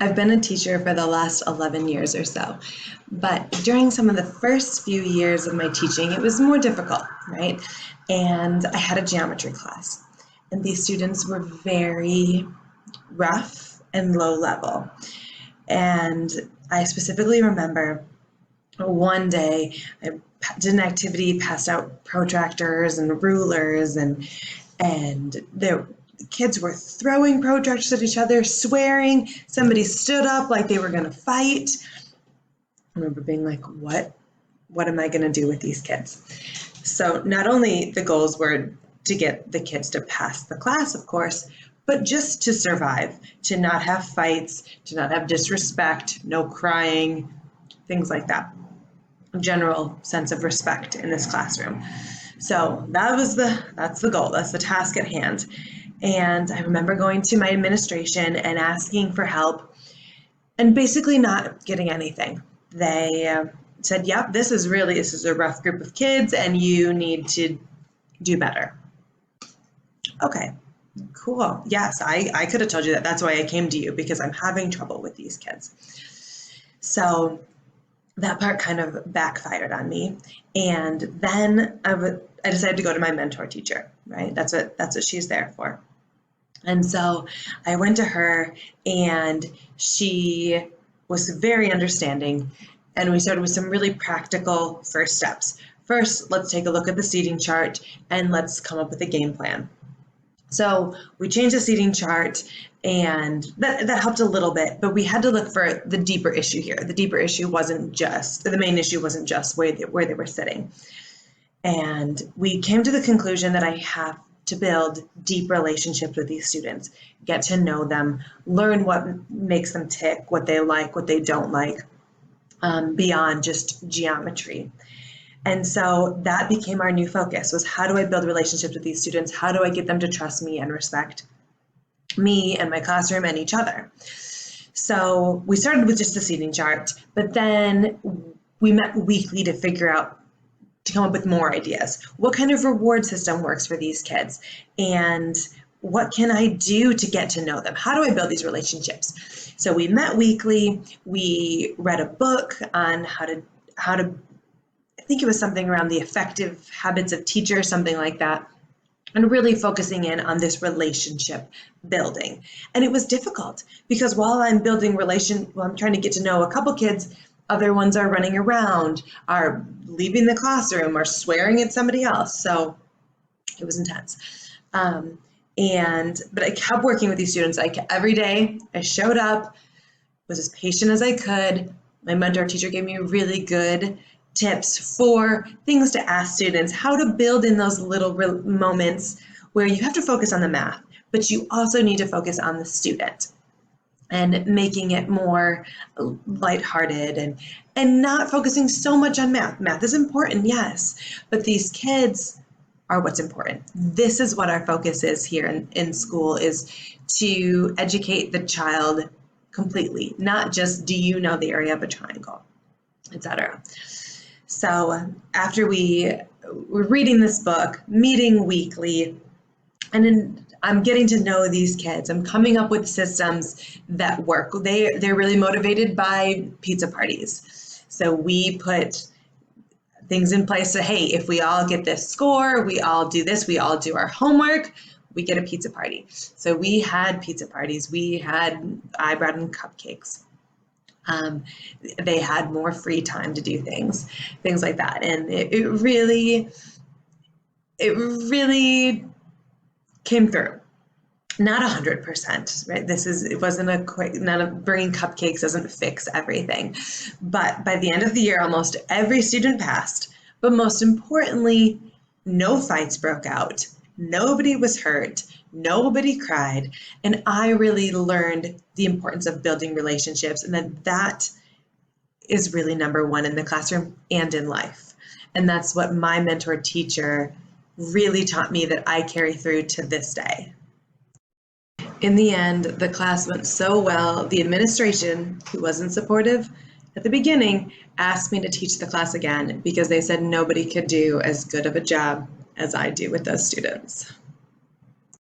I've been a teacher for the last 11 years or so, but during some of the first few years of my teaching, it was more difficult, right? And I had a geometry class, and these students were very rough and low level. And I specifically remember one day I did an activity, passed out protractors and rulers, and the kids were throwing protractors at each other, swearing. Somebody stood up like they were going to fight. I remember being like, what am I going to do with these kids? So not only the goals were to get the kids to pass the class, of course, but just to survive, to not have fights, to not have disrespect, no crying, things like that. A general sense of respect in this classroom. So that's the goal. That's the task at hand. And I remember going to my administration and asking for help and basically not getting anything. They said, yep, this is a rough group of kids and you need to do better. Okay, cool. Yes, I could have told you that. That's why I came to you, because I'm having trouble with these kids. So that part kind of backfired on me. And then I decided to go to my mentor teacher, right? That's what she's there for. And so I went to her, and she was very understanding. And we started with some really practical first steps. First, let's take a look at the seating chart and let's come up with a game plan. So we changed the seating chart, and that helped a little bit, but we had to look for the deeper issue here. The deeper issue wasn't just, the main issue wasn't just where they were sitting. And we came to the conclusion that I have to build deep relationships with these students, get to know them, learn what makes them tick, what they like, what they don't like, beyond just geometry. And so that became our new focus, was how do I build relationships with these students? How do I get them to trust me and respect me and my classroom and each other? So we started with just the seating chart, but then we met weekly to come up with more ideas. What kind of reward system works for these kids? And what can I do to get to know them? How do I build these relationships? So we met weekly. We read a book on how to I think it was something around the effective habits of teachers, something like that, and really focusing in on this relationship building. And it was difficult because while I'm trying to get to know a couple kids, other ones are running around, are leaving the classroom, are swearing at somebody else. So it was intense. But I kept working with these students. Every day I showed up, was as patient as I could. My mentor teacher gave me really good tips for things to ask students, how to build in those little moments where you have to focus on the math, but you also need to focus on the student, and making it more lighthearted and not focusing so much on math. Math is important, yes, but these kids are what's important. This is what our focus is here in school, is to educate the child completely, not just do you know the area of a triangle, etc. So after we were reading this book, meeting weekly, and then I'm getting to know these kids. I'm coming up with systems that work. They're really motivated by pizza parties. So we put things in place to, hey, if we all get this score, we all do this, we all do our homework, we get a pizza party. So we had pizza parties. I brought in cupcakes. They had more free time to do things like that. And it really came through. Not 100%, right? It wasn't bringing cupcakes doesn't fix everything. But by the end of the year, almost every student passed. But most importantly, no fights broke out. Nobody was hurt. Nobody cried. And I really learned the importance of building relationships, and that is really number one in the classroom and in life. And that's what my mentor teacher really taught me, that I carry through to this day. In the end, the class went so well, the administration, who wasn't supportive at the beginning, asked me to teach the class again because they said nobody could do as good of a job as I do with those students.